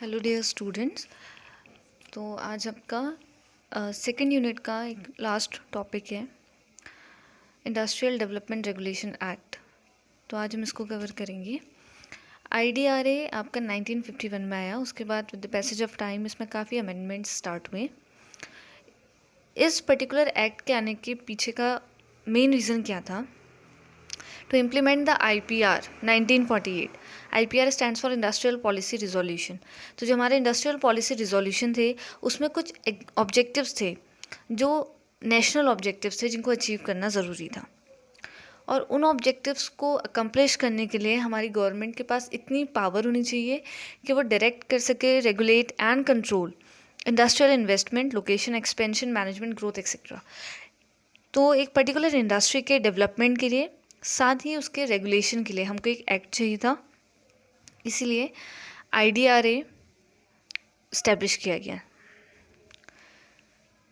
Hello dear students. तो आज आपका सेकंड यूनिट का एक लास्ट टॉपिक है इंडस्ट्रियल डेवलपमेंट रेगुलेशन एक्ट। तो आज हम इसको कवर करेंगे। आईडीआरए आपका 1951 में आया, उसके बाद with the passage of time इसमें काफ़ी अमेंडमेंट्स स्टार्ट हुए। इस पर्टिकुलर एक्ट के आने के पीछे का मेन रीज़न क्या था? To implement the IPR 1948। IPR stands for industrial policy resolution. तो जो हमारे इंडस्ट्रियल पॉलिसी रिजोल्यूशन थे उसमें कुछ ऑब्जेक्टिव्स थे जो नेशनल ऑब्जेक्टिव्स थे जिनको अचीव करना ज़रूरी था, और उन ऑब्जेक्टिव्स को अकम्प्लिश करने के लिए हमारी गवर्नमेंट के पास इतनी पावर होनी चाहिए कि वो डायरेक्ट कर सके, regulate and control industrial investment, location expansion, management, growth etcetera. तो एक पर्टिकुलर इंडस्ट्री के डेवलपमेंट के लिए, साथ ही उसके रेगुलेशन के लिए हमको एक एक्ट चाहिए था, इसीलिए IDRA इस्टेब्लिश किया गया।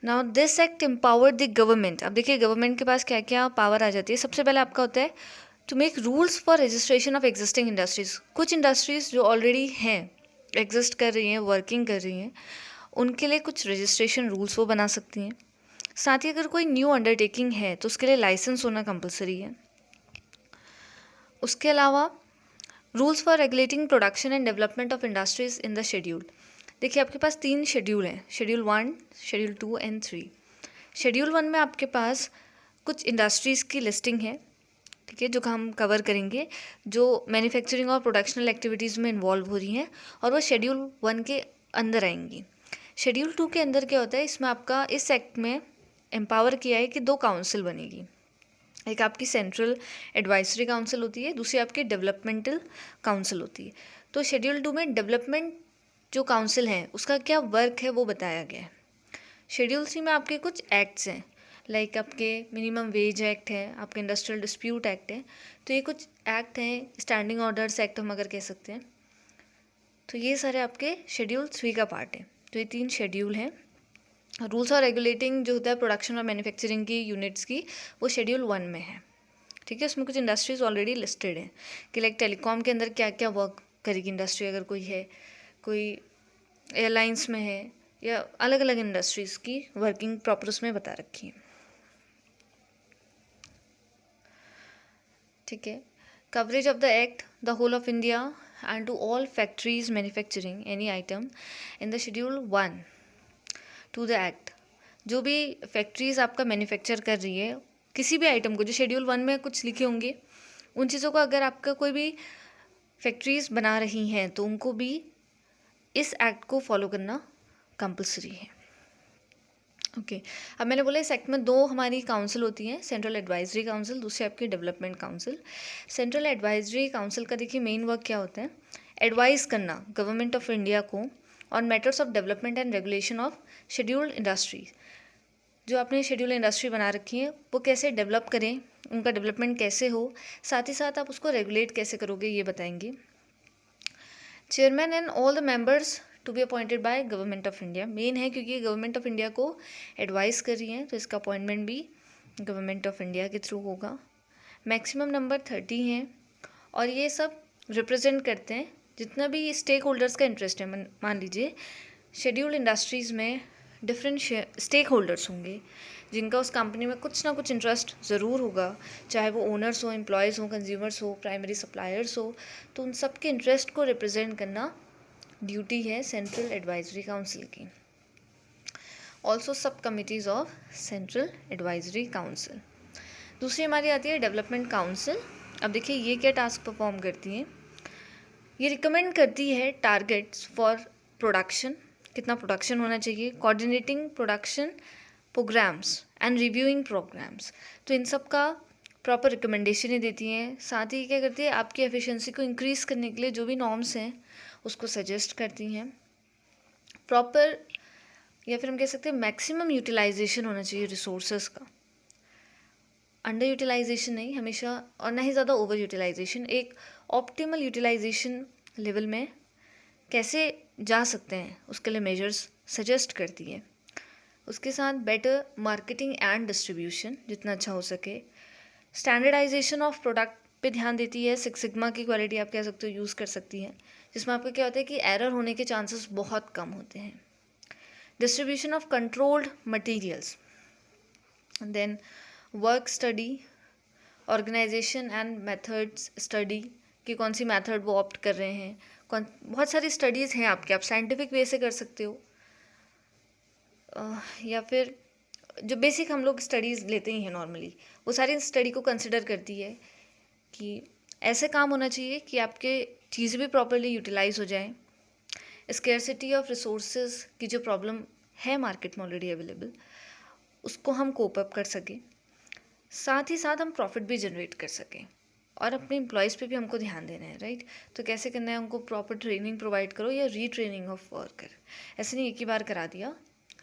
Now this act empowered the government. अब देखिए गवर्नमेंट के पास क्या क्या पावर आ जाती है। सबसे पहले आपका होता है to make rules for registration of existing industries. कुछ इंडस्ट्रीज़ जो ऑलरेडी हैं, एग्जिस्ट कर रही हैं, वर्किंग कर रही हैं, उनके लिए कुछ रजिस्ट्रेशन रूल्स वो बना सकती हैं। साथ ही अगर कोई न्यू अंडरटेकिंग है तो उसके लिए लाइसेंस होना कंपलसरी है। उसके अलावा rules for regulating production and development of industries in the schedule. देखिए आपके पास 3 शेड्यूल हैं, शेड्यूल 1, शेड्यूल 2 एंड 3। शेड्यूल 1 में आपके पास कुछ इंडस्ट्रीज़ की लिस्टिंग है, ठीक है, जो हम कवर करेंगे, जो मैन्युफैक्चरिंग और प्रोडक्शनल एक्टिविटीज़ में इन्वॉल्व हो रही हैं, और वो शेड्यूल 1 के अंदर आएंगी। शेड्यूल 2 के अंदर क्या होता है, इसमें आपका इस एक्ट में एम्पावर किया है कि 2 काउंसिल बनेगी। एक आपकी सेंट्रल एडवाइजरी काउंसिल होती है, दूसरी आपकी डेवलपमेंटल काउंसिल होती है। तो शेड्यूल 2 में डेवलपमेंट जो काउंसिल है उसका क्या वर्क है वो बताया गया है। शेड्यूल 3 में आपके कुछ एक्ट्स हैं, लाइक आपके मिनिमम वेज एक्ट है, आपके इंडस्ट्रियल डिस्प्यूट एक्ट है। तो ये कुछ एक्ट हैं, स्टैंडिंग ऑर्डर्स एक्ट हम अगर कह सकते हैं। तो ये सारे आपके शेड्यूल 3 का पार्ट है। तो ये 3 शेड्यूल हैं। रूल्स और रेगुलेटिंग जो होता है प्रोडक्शन और मैन्युफैक्चरिंग की यूनिट्स की, वो शेड्यूल 1 में है, ठीक है। उसमें कुछ इंडस्ट्रीज़ ऑलरेडी लिस्टेड हैं कि लाइक टेलीकॉम के अंदर क्या क्या वर्क करेगी इंडस्ट्री, अगर कोई है, कोई एयरलाइंस में है, या अलग अलग इंडस्ट्रीज़ की वर्किंग प्रॉपर उसमें बता रखी है, ठीक है। Coverage of the act the whole of India and to all factories manufacturing any item in the schedule 1 to the act. जो भी फैक्ट्रीज़ आपका मैन्युफैक्चर कर रही है किसी भी आइटम को, जो शेड्यूल 1 में कुछ लिखे होंगे, उन चीज़ों को अगर आपका कोई भी फैक्ट्रीज़ बना रही हैं तो उनको भी इस एक्ट को फॉलो करना कंपलसरी है, ओके। अब मैंने बोला इस एक्ट में 2 हमारी काउंसिल होती हैं, सेंट्रल एडवाइजरी काउंसिल, दूसरी आपकी development council. Central advisory council का देखिए मेन वर्क क्या होता है, एडवाइस करना गवर्नमेंट ऑफ इंडिया को on matters of development and regulation of scheduled industries. जो आपने शेड्यूल इंडस्ट्री बना रखी है वो कैसे डेवलप करें, उनका डेवलपमेंट कैसे हो, साथ ही साथ आप उसको रेगुलेट कैसे करोगे, ये बताएंगे। Chairman and all the members to be appointed by government of India. Main है क्योंकि गवर्नमेंट ऑफ इंडिया को एडवाइस कर रही हैं, तो इसका अपॉइंटमेंट भी गवर्नमेंट ऑफ इंडिया के थ्रू होगा। मैक्सिमम नंबर 30 हैं, और ये सब रिप्रेजेंट करते हैं जितना भी स्टेक होल्डर्स का इंटरेस्ट है। मान लीजिए शेड्यूल्ड इंडस्ट्रीज़ में डिफरेंट स्टेक होल्डर्स होंगे जिनका उस कंपनी में कुछ ना कुछ इंटरेस्ट ज़रूर होगा, चाहे वो ओनर्स हो, एम्प्लॉयज़ हो, कंज्यूमर्स हो, प्राइमरी सप्लायर्स हो। तो उन सब के इंटरेस्ट को रिप्रेजेंट करना ड्यूटी है सेंट्रल एडवाइजरी काउंसिल की। ऑल्सो सब committees of central advisory council. दूसरी हमारी आती है डेवलपमेंट काउंसिल। अब देखिए ये क्या टास्क परफॉर्म करती है, ये रिकमेंड करती है टारगेट्स फॉर प्रोडक्शन, कितना प्रोडक्शन होना चाहिए, coordinating production programs and reviewing programs. तो इन सब का प्रॉपर रिकमेंडेशन देती हैं। साथ ही क्या करती है, आपकी एफिशिएंसी को इंक्रीज़ करने के लिए जो भी नॉर्म्स हैं उसको सजेस्ट करती हैं। प्रॉपर, या फिर हम कह सकते हैं मैक्सिमम यूटिलाइजेशन होना चाहिए रिसोर्सेज का, अंडर यूटिलाइजेशन नहीं हमेशा, और ना ही ज़्यादा ओवर यूटिलाइजेशन। एक ऑप्टिमल यूटिलाइजेशन लेवल में कैसे जा सकते हैं उसके लिए मेजर्स सजेस्ट करती है। उसके साथ बेटर मार्केटिंग एंड डिस्ट्रीब्यूशन जितना अच्छा हो सके, स्टैंडर्डाइजेशन ऑफ प्रोडक्ट पे ध्यान देती है। सिक्स सिग्मा की क्वालिटी आप कह सकते हो यूज़ कर सकती है, जिसमें आपका क्या होता है कि एरर होने के चांसेस बहुत कम होते हैं। Distribution of controlled materials, then work study, organisation and methods study कि कौन सी मेथड वो ऑप्ट कर रहे हैं, बहुत सारी स्टडीज़ हैं आपके, आप साइंटिफिक वे से कर सकते हो, या फिर जो बेसिक हम लोग स्टडीज़ लेते ही हैं नॉर्मली, वो सारी स्टडी को कंसिडर करती है कि ऐसे काम होना चाहिए कि आपके चीज़ें भी प्रॉपरली यूटिलाइज हो जाएं, स्केर्सिटी ऑफ रिसोर्सेज की जो प्रॉब्लम है मार्केट में ऑलरेडी अवेलेबल, उसको हम कोप अप कर सकें, साथ ही साथ हम प्रॉफिट भी जनरेट कर सकें, और अपने एम्प्लॉयज़ पे भी हमको ध्यान देना है, राइट। तो कैसे करना है, उनको प्रॉपर ट्रेनिंग प्रोवाइड करो या रीट्रेनिंग ऑफ वर्कर, ऐसे नहीं एक ही बार करा दिया,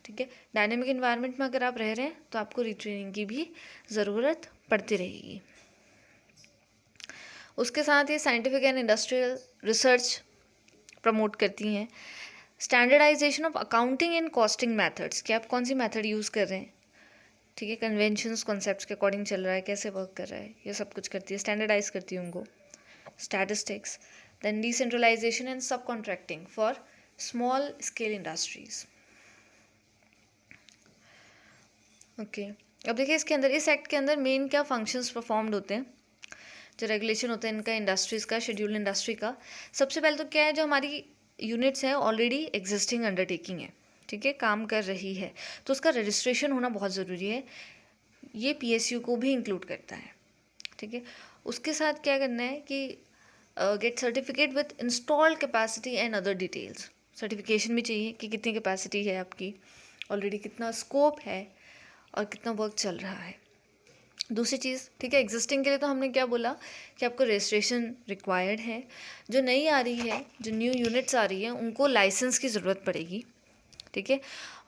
ठीक है। डायनेमिक इन्वायरमेंट में अगर आप रह रहे हैं तो आपको रीट्रेनिंग की भी ज़रूरत पड़ती रहेगी। उसके साथ ये scientific and industrial research promote करती हैं। Standardisation of accounting and costing methods, कि आप कौन सी मेथड यूज़ कर रहे हैं, ठीक है, कन्वेंशंस कॉन्सेप्ट्स के अकॉर्डिंग चल रहा है, कैसे वर्क कर रहा है, ये सब कुछ करती है, स्टैंडर्डाइज करती है उनको। स्टैटिस्टिक्स, देन डिसेंट्रलाइजेशन एंड सब contracting for small scale industries. Okay, अब देखिए इसके अंदर, इस एक्ट के अंदर मेन क्या फंक्शंस परफॉर्म्ड होते हैं, जो रेगुलेशन होता है इनका इंडस्ट्रीज़ का, शेड्यूल्ड इंडस्ट्री का। सबसे पहले तो क्या है, जो हमारी यूनिट्स हैं ऑलरेडी एग्जिस्टिंग अंडरटेकिंग है, ठीक है, काम कर रही है, तो उसका रजिस्ट्रेशन होना बहुत ज़रूरी है। ये PSU को भी इंक्लूड करता है, ठीक है। उसके साथ क्या करना है कि gate certificate with installed capacity and other details, certification भी चाहिए कि कितनी कैपेसिटी है आपकी ऑलरेडी, कितना स्कोप है और कितना वर्क चल रहा है। दूसरी चीज़, ठीक है, एग्जिस्टिंग के लिए तो हमने क्या बोला कि आपको रजिस्ट्रेशन रिक्वायर्ड है। जो नई आ रही है, जो न्यू यूनिट्स आ रही हैं, उनको लाइसेंस की ज़रूरत पड़ेगी, ठीक है।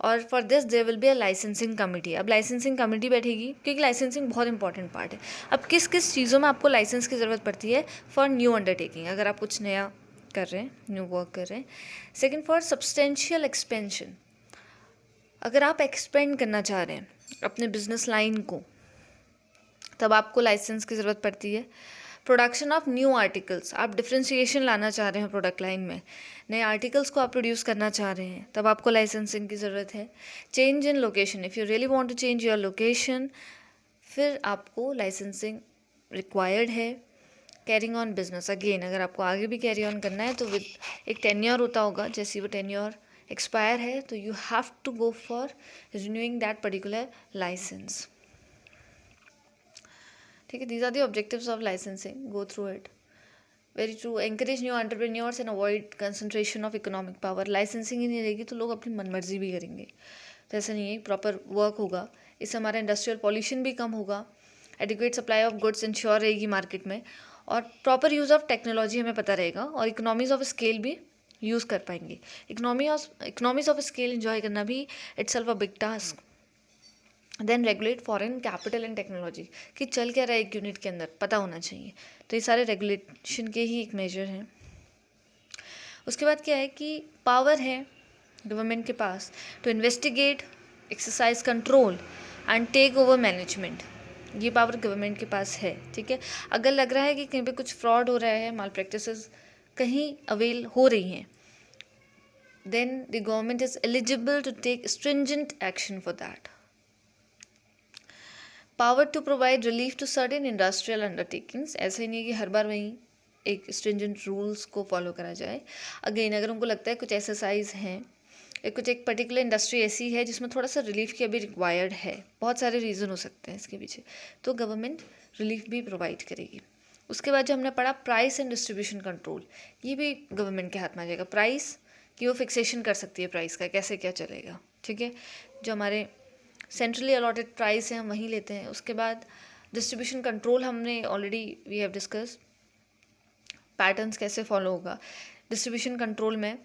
और for this there will be a licensing committee. अब लाइसेंसिंग कमेटी बैठेगी, क्योंकि लाइसेंसिंग बहुत इंपॉर्टेंट पार्ट है। अब किस किस चीज़ों में आपको लाइसेंस की ज़रूरत पड़ती है फॉर न्यू अंडरटेकिंग, अगर आप कुछ नया कर रहे हैं, न्यू वर्क कर रहे हैं। सेकेंड, फॉर सब्सटेंशियल एक्सपेंशन, अगर आप एक्सपेंड करना चाह रहे हैं अपने बिजनेस लाइन को, तब आपको लाइसेंस की ज़रूरत पड़ती है। प्रोडक्शन ऑफ न्यू आर्टिकल्स, आप डिफ्रेंशिएशन लाना चाह रहे हैं प्रोडक्ट लाइन में, नए आर्टिकल्स को आप प्रोड्यूस करना चाह रहे हैं, तब आपको लाइसेंसिंग की ज़रूरत है। Change in location, if you really want to change your location, फिर आपको लाइसेंसिंग रिक्वायर्ड है। कैरिंग ऑन बिजनेस, अगेन अगर आपको आगे भी कैरी ऑन करना है तो विद एक टेन्योर होता होगा, जैसे वो टेन्योर एक्सपायर है तो you have to go for renewing that particular licence, ठीक है। These are the objectives of licensing, go through it. Very true, encourage new entrepreneurs and avoid concentration of economic power. Licensing ही नहीं रहेगी तो लोग अपनी मनमर्जी भी करेंगे, तो ऐसा नहीं है, प्रॉपर वर्क होगा, इससे हमारा इंडस्ट्रियल पॉल्यूशन भी कम होगा, adequate supply of goods ensure रहेगी मार्केट में, और प्रॉपर यूज़ ऑफ टेक्नोलॉजी हमें पता रहेगा, और इकोनॉमीज ऑफ स्केल भी यूज़ कर पाएंगे। इकोनॉमीज ऑफ स्केल इंजॉय करना भी itself a big task. Then regulate foreign capital and technology, कि चल क्या रहा है एक यूनिट के अंदर पता होना चाहिए, तो ये सारे रेगुलेशन के ही एक मेजर हैं। उसके बाद क्या है कि पावर है गवर्नमेंट के पास to investigate, exercise control and take over management, ये पावर गवर्नमेंट के पास है, ठीक है। अगर लग रहा है कि कहीं पे कुछ फ्रॉड हो रहा है, माल प्रैक्टिसेस कहीं अवेल हो रही हैं, then the government is eligible to take stringent action for that. Power to provide relief to certain industrial undertakings, ऐसा ही नहीं है कि हर बार वहीं एक स्ट्रिंजेंट रूल्स को फॉलो करा जाए। अगेन अगर उनको लगता है कुछ एक्सरसाइज हैं, कुछ एक पर्टिकुलर इंडस्ट्री ऐसी है जिसमें थोड़ा सा रिलीफ की अभी रिक्वायर्ड है, बहुत सारे रीज़न हो सकते हैं इसके पीछे, तो गवर्नमेंट रिलीफ भी प्रोवाइड करेगी। उसके बाद जो हमने पढ़ा प्राइस एंड डिस्ट्रीब्यूशन कंट्रोल, ये भी गवर्नमेंट के हाथ में आ जाएगा। प्राइस की वो फिक्सेशन कर सकती है, प्राइस का कैसे क्या चलेगा, ठीक है। जो हमारे सेंट्रली अलॉटेड प्राइस है हम वहीं लेते हैं। उसके बाद डिस्ट्रीब्यूशन कंट्रोल हमने already we have discuss, patterns कैसे फॉलो होगा डिस्ट्रीब्यूशन कंट्रोल में,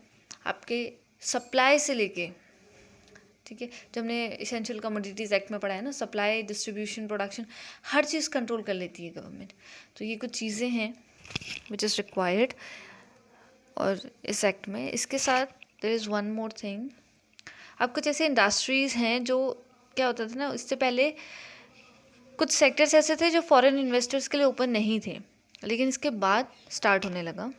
आपके सप्लाई से लेके, ठीक है, जो हमने इसेंशियल कमोडिटीज़ एक्ट में पढ़ा है ना, सप्लाई, डिस्ट्रीब्यूशन, प्रोडक्शन, हर चीज़ कंट्रोल कर लेती है गवर्नमेंट। तो ये कुछ चीज़ें हैं विच इज़ रिक्वायर्ड और इस एक्ट में। इसके साथ there is one more thing, अब कुछ ऐसे इंडस्ट्रीज़ हैं जो क्या होता था ना, इससे पहले कुछ सेक्टर्स ऐसे थे जो फॉरेन इन्वेस्टर्स के लिए ओपन नहीं थे, लेकिन इसके बाद स्टार्ट होने लगा।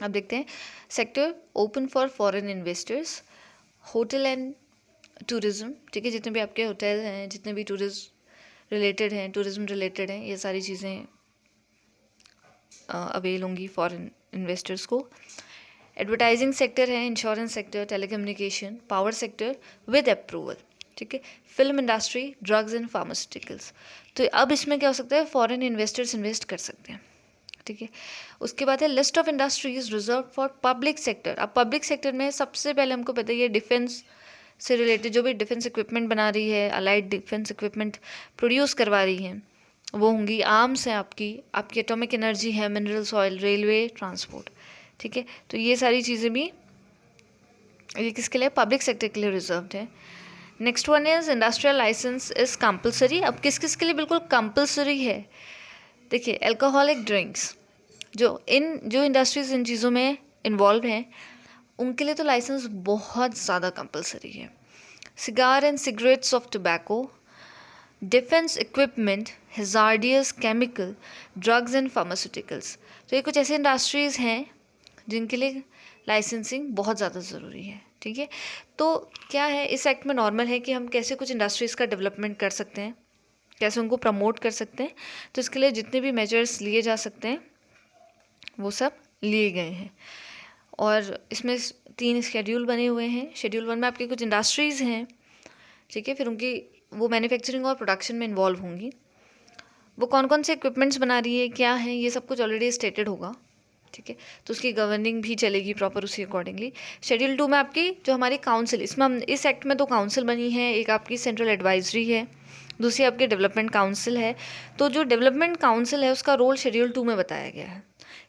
अब देखते हैं, sector open for foreign investors, hotel and tourism, ठीक है, जितने भी आपके होटल हैं, जितने भी टूरिज्म रिलेटेड हैं, ये सारी चीज़ें अवेल होंगी फॉरेन इन्वेस्टर्स को। एडवर्टाइजिंग सेक्टर है, insurance sector, telecommunication, power sector with approval, ठीक है, film industry, drugs and pharmaceuticals. तो अब इसमें क्या हो सकता है, फॉरेन इन्वेस्टर्स इन्वेस्ट कर सकते हैं, ठीक है। उसके बाद है list of industries reserve for public sector. अब पब्लिक सेक्टर में सबसे पहले हमको पता है ये डिफेंस से रिलेटेड जो भी डिफेंस इक्विपमेंट बना रही है, अलाइड डिफेंस इक्विपमेंट प्रोड्यूस करवा रही हैं, वो होंगी। आर्म्स है आपकी एटॉमिक एनर्जी है, मिनरल्स, ऑयल, रेलवे, ट्रांसपोर्ट, ठीक है। तो ये सारी चीज़ें भी ये किसके लिए, पब्लिक सेक्टर के लिए रिजर्व्ड है। Next one is industrial license is compulsory. अब किस किस के लिए बिल्कुल कंपलसरी है, देखिए, अल्कोहलिक ड्रिंक्स, जो इंडस्ट्रीज इन चीज़ों में इन्वॉल्व हैं उनके लिए तो लाइसेंस बहुत ज़्यादा कंपलसरी है। Cigar and cigarettes of tobacco, defence equipment, hazardous chemical, drugs and pharmaceuticals. तो ये कुछ ऐसे इंडस्ट्रीज़ हैं जिनके लिए लाइसेंसिंग बहुत ज़्यादा ज़रूरी है, ठीक है। तो क्या है, इस एक्ट में नॉर्मल है कि हम कैसे कुछ इंडस्ट्रीज़ का डेवलपमेंट कर सकते हैं, कैसे उनको प्रमोट कर सकते हैं। तो इसके लिए जितने भी मेजर्स लिए जा सकते हैं वो सब लिए गए हैं। और इसमें 3 शेड्यूल बने हुए हैं। शेड्यूल 1 में आपकी कुछ इंडस्ट्रीज़ हैं, ठीक है, फिर उनकी वो मैन्युफैक्चरिंग और प्रोडक्शन में इन्वॉल्व होंगी। वो कौन कौन से इक्विपमेंट्स बना रही है, क्या है, ये सब कुछ ऑलरेडी स्टेटेड होगा, ठीक है। तो उसकी गवर्निंग भी चलेगी प्रॉपर उसी अकॉर्डिंगली। शेड्यूल 2 में आपकी जो हमारी काउंसिल, इसमें हम इस एक्ट में 2 काउंसिल बनी है, एक आपकी सेंट्रल एडवाइजरी है, दूसरी आपकी डेवलपमेंट काउंसिल है। तो जो डेवलपमेंट काउंसिल है उसका रोल शेड्यूल 2 में बताया गया है।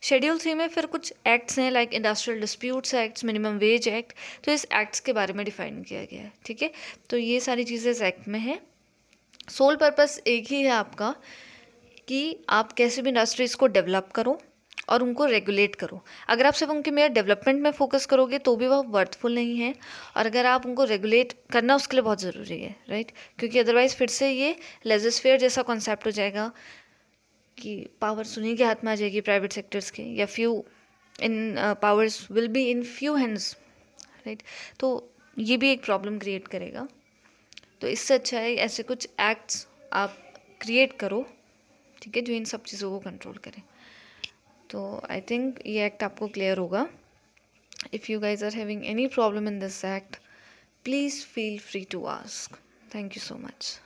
शेड्यूल 3 में फिर कुछ एक्ट्स हैं like industrial disputes acts, minimum wage act, तो इस एक्ट्स के बारे में डिफाइन किया गया है, ठीक है। तो ये सारी चीज़ें इस एक्ट में है। सोल पर्पस एक ही है आपका कि आप कैसे भी इंडस्ट्रीज़ को डेवलप करो और उनको रेगुलेट करो। अगर आप सिर्फ उनके मेरे डेवलपमेंट में फोकस करोगे तो भी वह वर्थफुल नहीं है, और अगर आप उनको रेगुलेट करना उसके लिए बहुत ज़रूरी है, राइट, क्योंकि अदरवाइज़ फिर से ये लेजिस्फेयर जैसा कॉन्सेप्ट हो जाएगा कि पावर्स उन्हीं के हाथ में आ जाएगी प्राइवेट सेक्टर्स के, या few in powers will be in few hands, right. तो ये भी एक प्रॉब्लम क्रिएट करेगा। तो इससे अच्छा है ऐसे कुछ एक्ट्स आप क्रिएट करो, ठीक है, जो इन सब चीज़ों को कंट्रोल करें। तो आई थिंक ये एक्ट आपको क्लियर होगा। If you guys are having any problem in this act, please feel free to ask. Thank you so much.